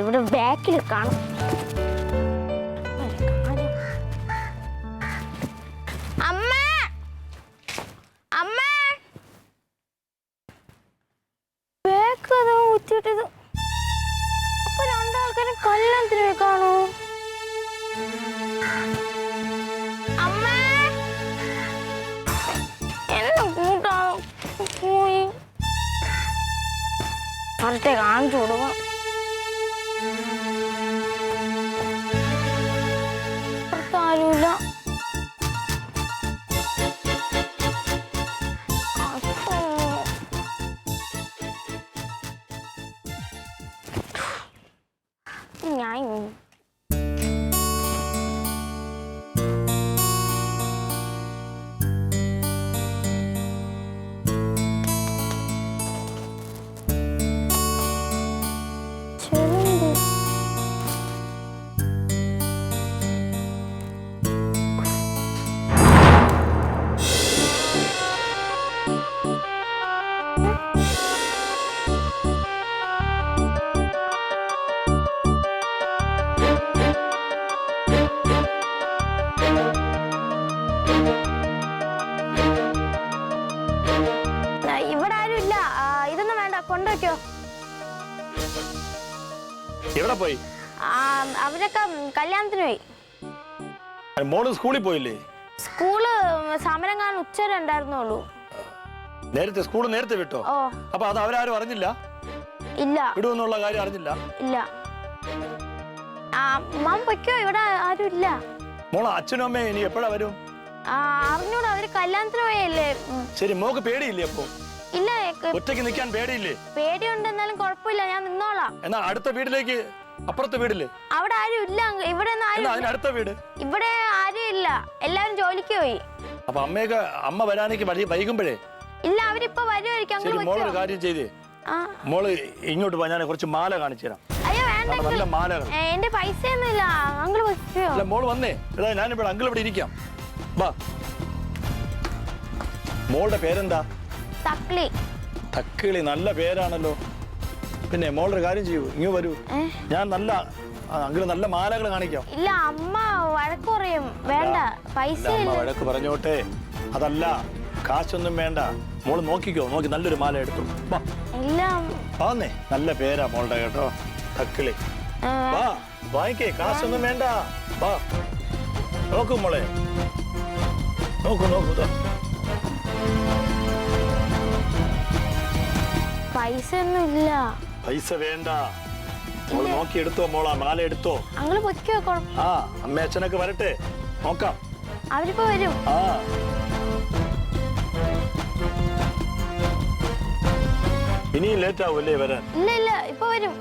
ഇവിടെ ബാക്കിൽ കാണും. അമ്മ അമ്മ ബാക്ക് അതോ കുത്തിയിട്ടത്. അപ്പൊ രണ്ടാൾക്കാരും കല്യാണത്തിന് കാണോ? അമ്മ എന്നെ കൂട്ടാ പോയി കറക്റ്റ് കാണിച്ചു കൊടുക്കണം. ആരുമില്ല. ഞാൻ ഇവിടെ ആരുമില്ല. ഇതൊന്നും വേണ്ട, കൊണ്ടുവയ്ക്കോ. എവിടെ പോയി? അവരൊക്കെ കല്യാണത്തിന് പോയി. മോള് സ്കൂളിൽ പോയില്ലേ? സ്കൂള് സമരം കാണാൻ ഉച്ചവരെ ഉണ്ടായിരുന്നുള്ളൂ. നേരത്തെ സ്കൂൾ നേരത്തെ വിട്ടോ? ഓ. അപ്പൊ അത് അവരാരും അറിഞ്ഞില്ല? ഇല്ല. വിടുമെന്നുള്ള കാര്യം അറിഞ്ഞില്ല? ഇല്ല. മാം പൊയ്ക്കോ, ഇവിടെ ആരും ഇല്ല. മോളെ അച്ഛനും അമ്മയും ഇനി എപ്പോഴാ വരും? അറിഞ്ഞൂടാ, അവര് കല്യാണത്തിന് പോയല്ലേ. ശരി, മോക്ക് പേടിയില്ലേ? അപ്പൊ ഇല്ല, ഒറ്റയ്ക്ക് നിൽക്കാൻ പേടിയില്ലേ? പേടിയുണ്ട്, എന്നാലും കുഴപ്പമില്ല, ഞാൻ നിന്നോളാം. എന്നാ അടുത്ത വീട്ടിലേക്ക്, അപ്പുറത്തെ വീടില്ലേ? അവിടെ ആരും ഇല്ല. ഇവിടെ അടുത്ത വീട് ഇവിടെ ആരും ഇല്ല, എല്ലാരും ജോലിക്ക് പോയി. അപ്പൊ അമ്മ വരാനേക്ക് വൈകുമ്പോഴേ? ഇല്ല, അവരിപ്പോ വരുമായിരിക്കും. മോളൊരു കാര്യം ചെയ്തേ, മോള് ഇങ്ങോട്ട് പോയി, ഞാൻ കുറച്ച് മാല കാണിച്ചു തരാം. അയ്യോ വേണ്ട, നല്ല മാലകൾ. എന്റെ പൈസ ഒന്നുമില്ല. അങ്കിള് വെച്ചോ. അല്ല, മോള് വന്നേ. ഞാനിവിടെ അങ്കിൾ ഇവിടെ ഇരിക്കാം. വാ. മോളുടെ പേരെന്താ? തക്ലി. തക്കിളി, നല്ല പേരാണല്ലോ. പിന്നെ മോളൊരു കാര്യം ചെയ്യൂ, ഇങ്ങ് വരൂ. ഞാൻ അങ്കിള് നല്ല മാലകൾ കാണിക്കാം. ഇല്ല, അമ്മ വഴക്ക് പറയും. വേണ്ട, പൈസ വഴക്ക് പറഞ്ഞോട്ടെ. അതല്ല, കാശൊന്നും വേണ്ട. മോള് നോക്കിക്കോ, നോക്കി നല്ലൊരു മാല എടുത്തു. വാന്നേ, നല്ല പേരാ മോളുടെ കേട്ടോ, തക്കിളി. വാ, വാങ്ങിക്കേ, കാശൊന്നും വേണ്ട. വാ, നോക്കൂ മോളെ, നോക്കൂ. പൈസ ഒന്നും ഇല്ല. പൈസ വേണ്ട, മോള് നോക്കി എടുത്തോ. മോളാ മാല എടുത്തോ. അങ്ങള് പൊയ്ക്കോ. അമ്മ അച്ഛനൊക്കെ വരട്ടെ, നോക്കാം. അവരിപ്പോ വരും. ഇനിയും ലേറ്റ് ആവൂല്ലേ വരാൻ? ഇല്ല, ഇപ്പൊ വരും.